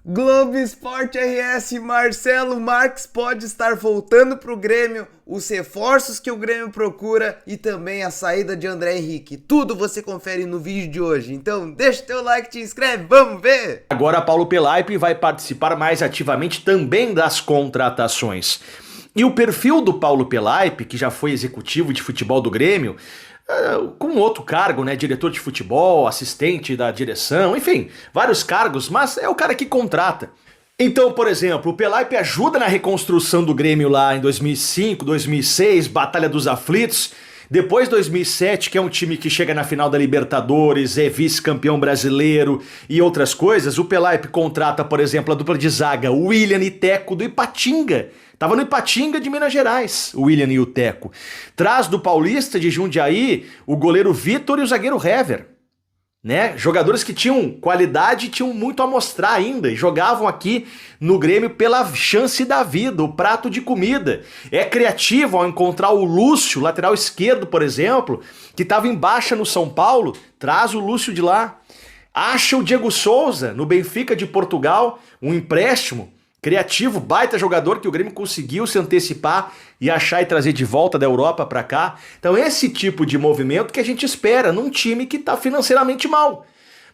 Globo Esporte RS, Marcelo Marques pode estar voltando pro Grêmio, os reforços que o Grêmio procura e também a saída de André Henrique. Tudo você confere no vídeo de hoje, então deixa o teu like, te inscreve, vamos ver! Agora Paulo Pelaipe vai participar mais ativamente também das contratações. E o perfil do Paulo Pelaipe, que já foi executivo de futebol do Grêmio, com outro cargo, né, diretor de futebol, assistente da direção, enfim, vários cargos, mas é o cara que contrata. Então, por exemplo, o Pelaipe ajuda na reconstrução do Grêmio lá em 2005, 2006, Batalha dos Aflitos, depois 2007, que é um time que chega na final da Libertadores, é vice-campeão brasileiro e outras coisas, o Pelaipe contrata, por exemplo, a dupla de zaga, o Willian e Teco do Ipatinga. Tava no Ipatinga de Minas Gerais, o Willian e o Teco. Traz do Paulista de Jundiaí o goleiro Vitor e o zagueiro Hever. Né? Jogadores que tinham qualidade e tinham muito a mostrar ainda e jogavam aqui no Grêmio pela chance da vida, o prato de comida. É criativo ao encontrar o Lúcio, lateral esquerdo, por exemplo, que estava em baixa no São Paulo, traz o Lúcio de lá. Acha o Diego Souza no Benfica de Portugal, um empréstimo. Criativo, baita jogador que o Grêmio conseguiu se antecipar e achar e trazer de volta da Europa para cá. Então esse tipo de movimento que a gente espera num time que está financeiramente mal.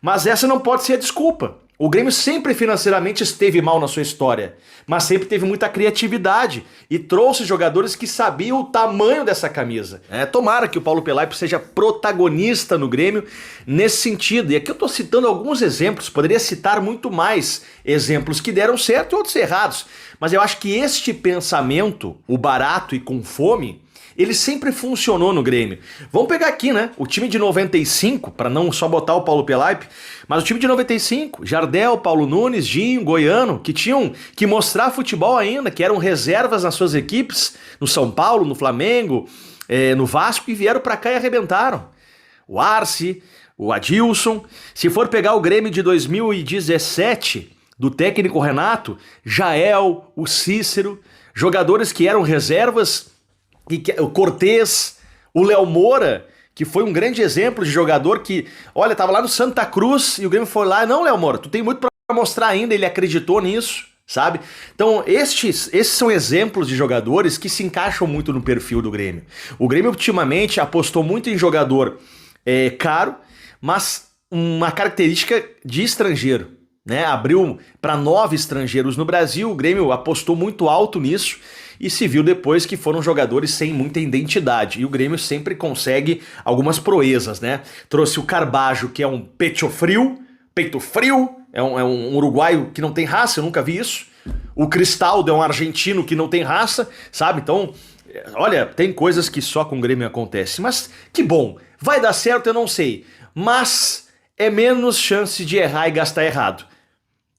Mas essa não pode ser a desculpa. O Grêmio sempre financeiramente esteve mal na sua história, mas sempre teve muita criatividade e trouxe jogadores que sabiam o tamanho dessa camisa. Tomara que o Paulo Pelaipe seja protagonista no Grêmio nesse sentido. E aqui eu estou citando alguns exemplos, poderia citar muito mais exemplos que deram certo e outros errados. Mas eu acho que este pensamento, o barato e com fome, ele sempre funcionou no Grêmio. Vamos pegar aqui, né? O time de 95, para não só botar o Paulo Pelaipe, mas o time de 95, Jardel, Paulo Nunes, Ginho, Goiano, que tinham que mostrar futebol ainda, que eram reservas nas suas equipes, no São Paulo, no Flamengo, no Vasco, e vieram para cá e arrebentaram. O Arce, o Adilson. Se for pegar o Grêmio de 2017, do técnico Renato, Jael, o Cícero, jogadores que eram reservas, o Cortez, o Léo Moura, que foi um grande exemplo de jogador que, olha, tava lá no Santa Cruz e o Grêmio foi lá, não, Léo Moura, tu tem muito pra mostrar ainda, ele acreditou nisso, sabe? Então esses são exemplos de jogadores que se encaixam muito no perfil do Grêmio. O Grêmio ultimamente apostou muito em jogador caro, mas uma característica de estrangeiro, né? Abriu para 9 estrangeiros no Brasil, o Grêmio apostou muito alto nisso e se viu depois que foram jogadores sem muita identidade. E o Grêmio sempre consegue algumas proezas, né? Trouxe o Carbajo, que é um peito frio, é um uruguaio que não tem raça, eu nunca vi isso. O Cristaldo é um argentino que não tem raça, sabe? Então, olha, tem coisas que só com o Grêmio acontecem. Mas que bom, vai dar certo, eu não sei. Mas é menos chance de errar e gastar errado.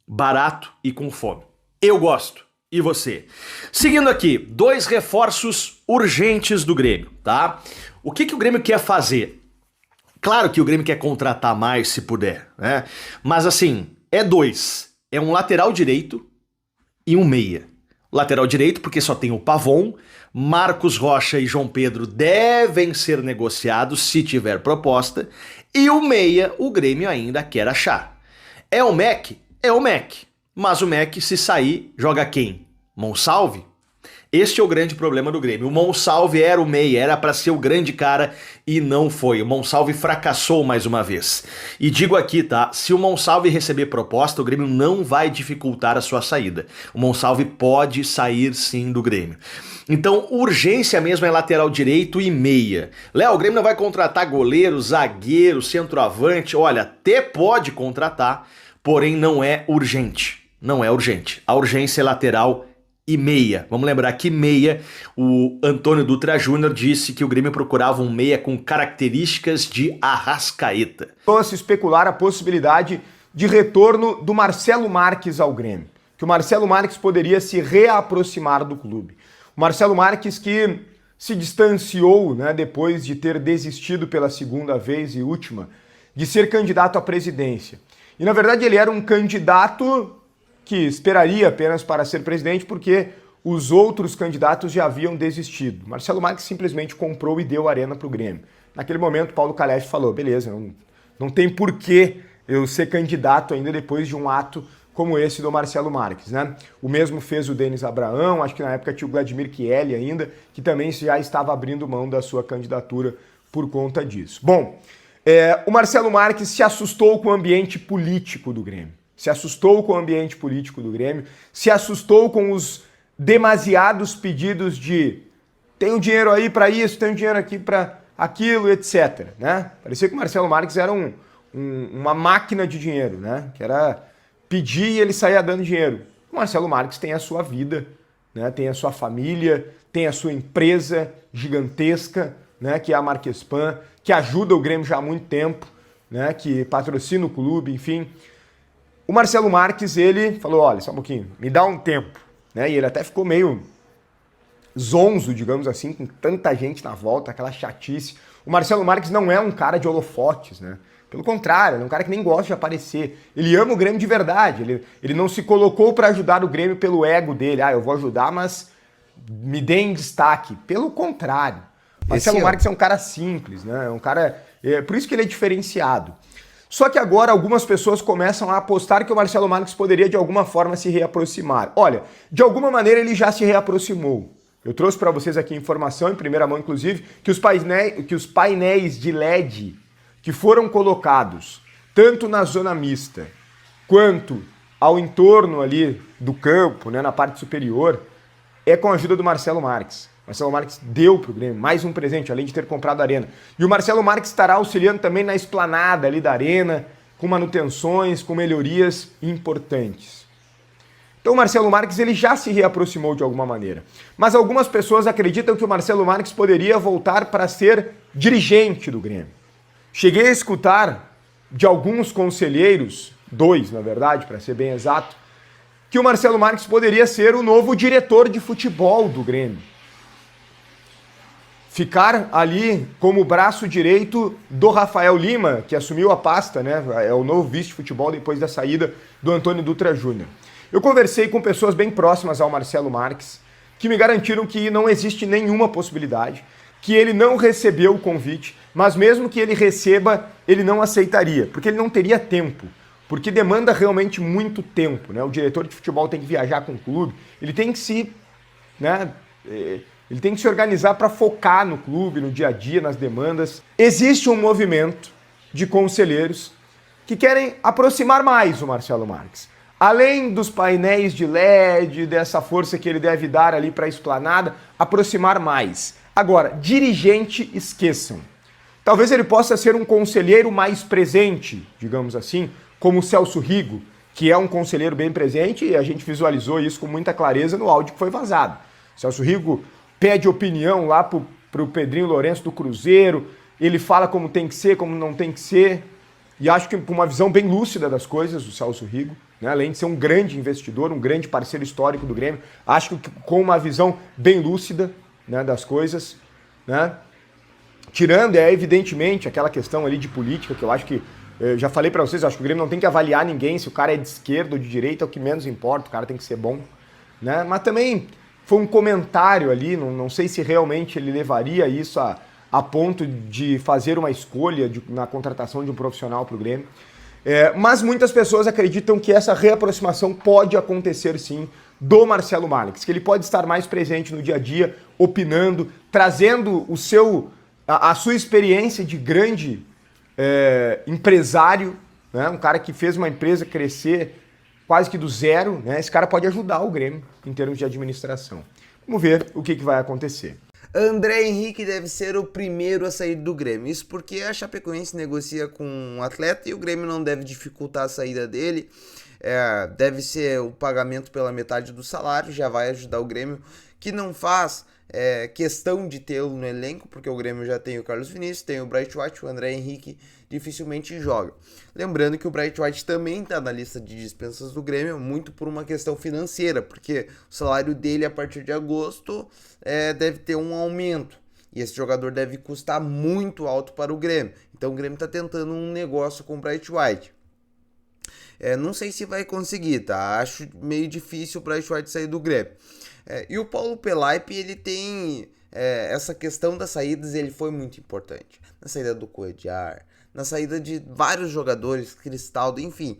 Barato e com fome. Eu gosto. E você? Seguindo aqui, 2 reforços urgentes do Grêmio, tá? O que o Grêmio quer fazer? Claro que o Grêmio quer contratar mais se puder, né? Mas assim, 2. É um lateral direito e um meia. Lateral direito porque só tem o Pavon, Marcos Rocha e João Pedro devem ser negociados se tiver proposta. E o meia, o Grêmio ainda quer achar. É o Mac? É o Mac. Mas o Mac, se sair, joga quem? Monsalve? Este é o grande problema do Grêmio. O Monsalve era o meia, era para ser o grande cara e não foi. O Monsalve fracassou mais uma vez. E digo aqui, tá? Se o Monsalve receber proposta, o Grêmio não vai dificultar a sua saída. O Monsalve pode sair sim do Grêmio. Então, urgência mesmo é lateral direito e meia. Léo, o Grêmio não vai contratar goleiro, zagueiro, centroavante. Olha, até pode contratar, porém não é urgente. Não é urgente. A urgência é lateral e meia. Vamos lembrar que meia, o Antônio Dutra Júnior disse que o Grêmio procurava um meia com características de Arrascaeta. Então a se especular a possibilidade de retorno do Marcelo Marques ao Grêmio. Que o Marcelo Marques poderia se reaproximar do clube. O Marcelo Marques que se distanciou, né, depois de ter desistido pela segunda vez e última, de ser candidato à presidência. E na verdade ele era um candidato que esperaria apenas para ser presidente porque os outros candidatos já haviam desistido. Marcelo Marques simplesmente comprou e deu arena para o Grêmio. Naquele momento, Paulo Calef falou, beleza, não tem porquê eu ser candidato ainda depois de um ato como esse do Marcelo Marques, né? O mesmo fez o Denis Abraão, acho que na época tinha o Vladimir Chieli ainda, que também já estava abrindo mão da sua candidatura por conta disso. Bom, o Marcelo Marques se assustou com o ambiente político do Grêmio. Se assustou com o ambiente político do Grêmio, se assustou com os demasiados pedidos de tem um dinheiro aí para isso, tem um dinheiro aqui para aquilo, etc. Né? Parecia que o Marcelo Marques era uma máquina de dinheiro, né? Que era pedir e ele saía dando dinheiro. O Marcelo Marques tem a sua vida, né? Tem a sua família, tem a sua empresa gigantesca, né? Que é a Marquespan, que ajuda o Grêmio já há muito tempo, né? Que patrocina o clube, enfim. O Marcelo Marques, ele falou, olha, só um pouquinho, me dá um tempo. Né? E ele até ficou meio zonzo, digamos assim, com tanta gente na volta, aquela chatice. O Marcelo Marques não é um cara de holofotes, né? Pelo contrário, ele é um cara que nem gosta de aparecer. Ele ama o Grêmio de verdade. Ele não se colocou para ajudar o Grêmio pelo ego dele. Ah, eu vou ajudar, mas me deem destaque. Pelo contrário. Marcelo Marques é um cara simples, né? É um cara... por isso que ele é diferenciado. Só que agora algumas pessoas começam a apostar que o Marcelo Marques poderia de alguma forma se reaproximar. Olha, de alguma maneira ele já se reaproximou. Eu trouxe para vocês aqui informação, em primeira mão inclusive, que os painéis de LED que foram colocados tanto na zona mista quanto ao entorno ali do campo, né, na parte superior, é com a ajuda do Marcelo Marques. Marcelo Marques deu para o Grêmio mais um presente, além de ter comprado a arena. E o Marcelo Marques estará auxiliando também na esplanada ali da arena, com manutenções, com melhorias importantes. Então o Marcelo Marques ele já se reaproximou de alguma maneira. Mas algumas pessoas acreditam que o Marcelo Marques poderia voltar para ser dirigente do Grêmio. Cheguei a escutar de alguns conselheiros, 2 na verdade, para ser bem exato, que o Marcelo Marques poderia ser o novo diretor de futebol do Grêmio. Ficar ali como braço direito do Rafael Lima, que assumiu a pasta, né? É o novo vice de futebol depois da saída do Antônio Dutra Júnior. Eu conversei com pessoas bem próximas ao Marcelo Marques, que me garantiram que não existe nenhuma possibilidade, que ele não recebeu o convite, mas mesmo que ele receba, ele não aceitaria, porque ele não teria tempo, porque demanda realmente muito tempo, né? O diretor de futebol tem que viajar com o clube, ele tem que ele tem que se organizar para focar no clube, no dia a dia, nas demandas. Existe um movimento de conselheiros que querem aproximar mais o Marcelo Marques. Além dos painéis de LED, dessa força que ele deve dar ali para a esplanada, aproximar mais. Agora, dirigente, esqueçam. Talvez ele possa ser um conselheiro mais presente, digamos assim, como o Celso Rigo, que é um conselheiro bem presente e a gente visualizou isso com muita clareza no áudio que foi vazado. Celso Rigo pede opinião lá pro Pedrinho Lourenço do Cruzeiro, ele fala como tem que ser, como não tem que ser, e acho que com uma visão bem lúcida das coisas, o Celso Rigo, né? Além de ser um grande investidor, um grande parceiro histórico do Grêmio, acho que com uma visão bem lúcida, né, das coisas, né? Tirando, evidentemente, aquela questão ali de política, que eu acho que, eu já falei pra vocês, acho que o Grêmio não tem que avaliar ninguém, se o cara é de esquerda ou de direita, é o que menos importa, o cara tem que ser bom, né? Mas também foi um comentário ali, não sei se realmente ele levaria isso a ponto de fazer uma escolha na contratação de um profissional para o Grêmio. Mas muitas pessoas acreditam que essa reaproximação pode acontecer sim do Marcelo Marques, que ele pode estar mais presente no dia a dia, opinando, trazendo a sua experiência de grande empresário, né? Um cara que fez uma empresa crescer quase que do zero, né? Esse cara pode ajudar o Grêmio em termos de administração. Vamos ver o que vai acontecer. André Henrique deve ser o primeiro a sair do Grêmio. Isso porque a Chapecoense negocia com um atleta e o Grêmio não deve dificultar a saída dele. Deve ser o pagamento pela metade do salário, já vai ajudar o Grêmio, que não faz questão de tê-lo no elenco, porque o Grêmio já tem o Carlos Vinícius, tem o Bright White, o André Henrique dificilmente joga. Lembrando que o Bright White também está na lista de dispensas do Grêmio, muito por uma questão financeira, porque o salário dele a partir de agosto deve ter um aumento, e esse jogador deve custar muito alto para o Grêmio. Então o Grêmio está tentando um negócio com o Bright White. Não sei se vai conseguir, tá? Acho meio difícil o Bright White sair do Grêmio. E o Paulo Pelaipe, ele tem essa questão das saídas, ele foi muito importante. Na saída do Coediar, na saída de vários jogadores, Cristaldo, enfim,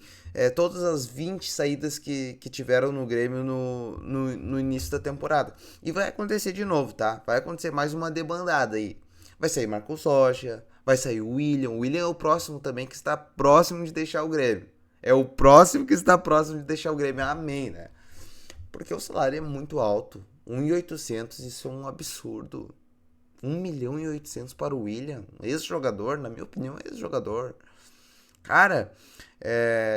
todas as 20 saídas que tiveram no Grêmio no início da temporada. E vai acontecer de novo, tá? Vai acontecer mais uma debandada aí. Vai sair Marcos Rocha, vai sair o William. O William é o próximo também que está próximo de deixar o Grêmio. É o próximo que está próximo de deixar o Grêmio. Amém, né? Porque o salário é muito alto. 1.800, isso é um absurdo. 1.800.000 para o William. Ex-jogador, na minha opinião, ex-jogador. Cara,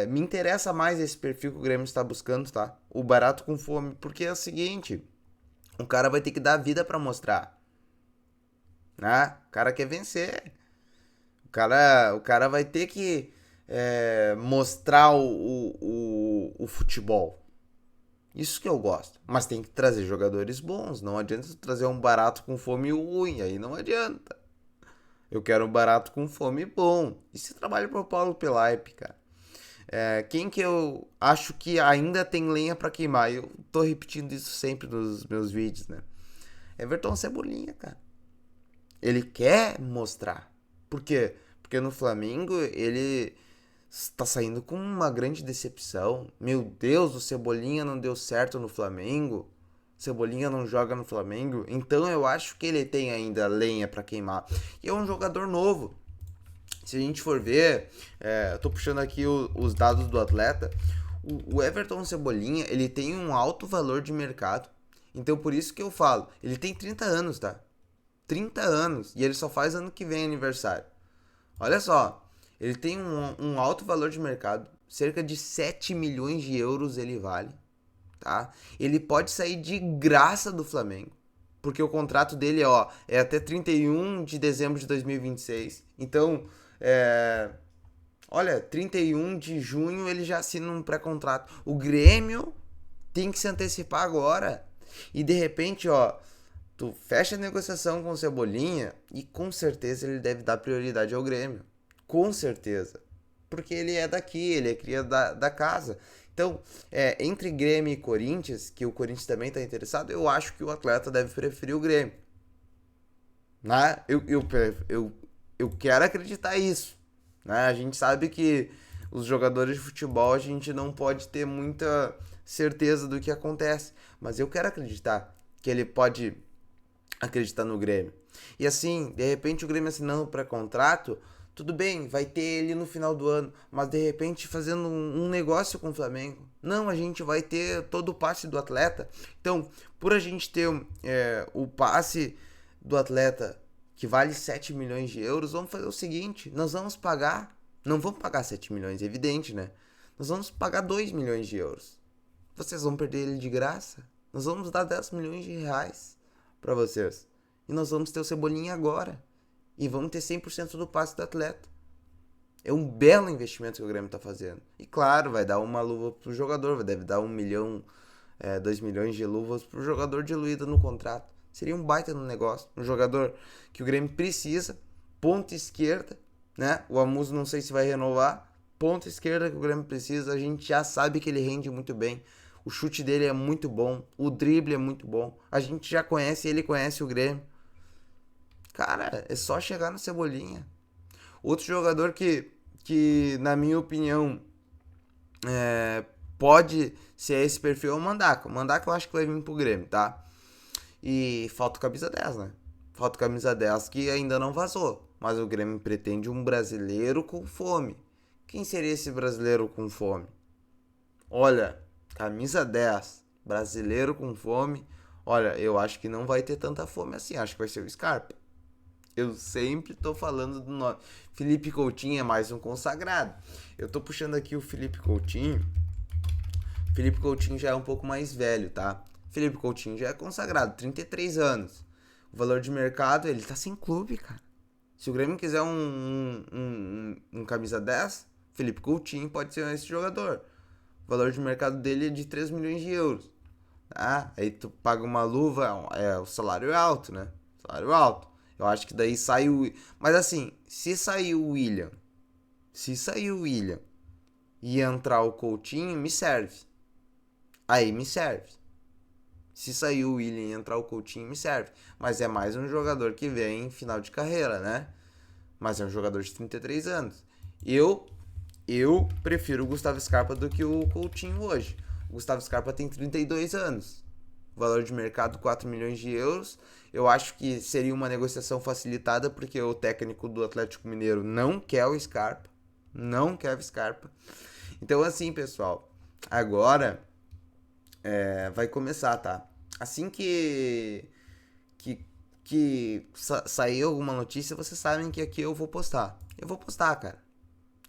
me interessa mais esse perfil que o Grêmio está buscando, tá? O barato com fome. Porque é o seguinte, o cara vai ter que dar a vida para mostrar. Né? O cara quer vencer. O cara vai ter que mostrar o futebol. Isso que eu gosto. Mas tem que trazer jogadores bons. Não adianta trazer um barato com fome ruim. Aí não adianta. Eu quero um barato com fome bom. E se trabalha pro Paulo Pelaipe, cara? Quem que eu acho que ainda tem lenha pra queimar? Eu tô repetindo isso sempre nos meus vídeos, né? Everton Cebolinha, cara. Ele quer mostrar. Por quê? Porque no Flamengo ele está saindo com uma grande decepção. Meu Deus, o Cebolinha não deu certo no Flamengo. Cebolinha não joga no Flamengo. Então eu acho que ele tem ainda lenha para queimar. E é um jogador novo. Se a gente for ver, eu tô puxando aqui os dados do atleta. O Everton Cebolinha, ele tem um alto valor de mercado. Então por isso que eu falo, ele tem 30 anos, tá? 30 anos. E ele só faz ano que vem aniversário. Olha só. Ele tem um alto valor de mercado, cerca de 7 milhões de euros ele vale, tá? Ele pode sair de graça do Flamengo, porque o contrato dele é até 31 de dezembro de 2026. Então, 31 de junho ele já assina um pré-contrato. O Grêmio tem que se antecipar agora. E de repente, tu fecha a negociação com o Cebolinha e com certeza ele deve dar prioridade ao Grêmio. Com certeza. Porque ele é daqui, ele é cria da casa. Então, entre Grêmio e Corinthians, que o Corinthians também está interessado, eu acho que o atleta deve preferir o Grêmio. Né? Eu quero acreditar isso. Né? A gente sabe que os jogadores de futebol a gente não pode ter muita certeza do que acontece. Mas eu quero acreditar que ele pode acreditar no Grêmio. E assim, de repente o Grêmio assinando um pré-contrato, tudo bem, vai ter ele no final do ano, mas de repente fazendo um negócio com o Flamengo. Não, a gente vai ter todo o passe do atleta. Então, por a gente ter o passe do atleta que vale 7 milhões de euros, vamos fazer o seguinte, nós vamos pagar, não vamos pagar 7 milhões, é evidente, né? Nós vamos pagar 2 milhões de euros. Vocês vão perder ele de graça? Nós vamos dar 10 milhões de reais para vocês. E nós vamos ter o Cebolinha agora. E vamos ter 100% do passe do atleta. É um belo investimento que o Grêmio está fazendo. E claro, vai dar uma luva pro jogador. Deve dar 1 milhão, 2 milhões de luvas pro jogador diluído no contrato. Seria um baita no negócio. Um jogador que o Grêmio precisa. Ponta esquerda, né? O Amuso não sei se vai renovar. Ponta esquerda que o Grêmio precisa. A gente já sabe que ele rende muito bem. O chute dele é muito bom. O drible é muito bom. A gente já conhece, ele conhece o Grêmio. Cara, é só chegar no Cebolinha. Outro jogador que na minha opinião, pode ser esse perfil é o Mandaca. O Mandaca eu acho que vai vir pro Grêmio, tá? E falta o camisa 10, né? Falta o camisa 10 que ainda não vazou. Mas o Grêmio pretende um brasileiro com fome. Quem seria esse brasileiro com fome? Olha, camisa 10, brasileiro com fome. Olha, eu acho que não vai ter tanta fome assim. Acho que vai ser o Scarpa. Eu sempre tô falando do nome. Felipe Coutinho é mais um consagrado. Eu tô puxando aqui o Felipe Coutinho. Felipe Coutinho já é um pouco mais velho, tá? Felipe Coutinho já é consagrado, 33 anos. O valor de mercado, ele tá sem clube, cara. Se o Grêmio quiser um camisa 10, Felipe Coutinho pode ser esse jogador. O valor de mercado dele é de 3 milhões de euros. Tá? Aí tu paga uma luva, o salário é alto, né? Salário alto. Eu acho que daí sai o... Mas assim, se sair o William e entrar o Coutinho, me serve. Aí me serve. Se sair o William e entrar o Coutinho, me serve. Mas é mais um jogador que vem em final de carreira, né? mas é um jogador de 33 anos. Eu prefiro o Gustavo Scarpa do que o Coutinho hoje. O Gustavo Scarpa tem 32 anos. Valor de mercado 4 milhões de euros. Eu acho que seria uma negociação facilitada porque o técnico do Atlético Mineiro não quer o Scarpa. Não quer o Scarpa. Então assim, pessoal, agora vai começar, tá? Assim que sair alguma notícia, vocês sabem que aqui eu vou postar. Eu vou postar, cara.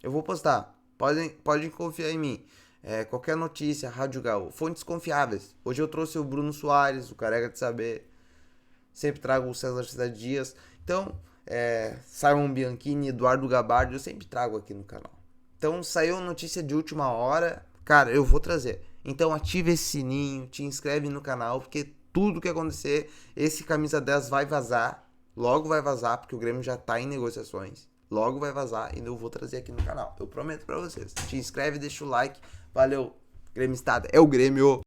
Eu vou postar. Podem confiar em mim. Qualquer notícia, Rádio Gaúcho, fontes confiáveis. Hoje eu trouxe o Bruno Soares, o Careca de Saber. Sempre trago o César Cidade Dias. Então, Simon Bianchini, Eduardo Gabardi, eu sempre trago aqui no canal. Então, saiu notícia de última hora, cara, eu vou trazer. Então, ative esse sininho, te inscreve no canal, porque tudo que acontecer, esse camisa 10 vai vazar. Logo vai vazar, porque o Grêmio já tá em negociações. Logo vai vazar e eu vou trazer aqui no canal. Eu prometo pra vocês. Te inscreve, deixa o like. Valeu, Grêmio Estado. É o Grêmio.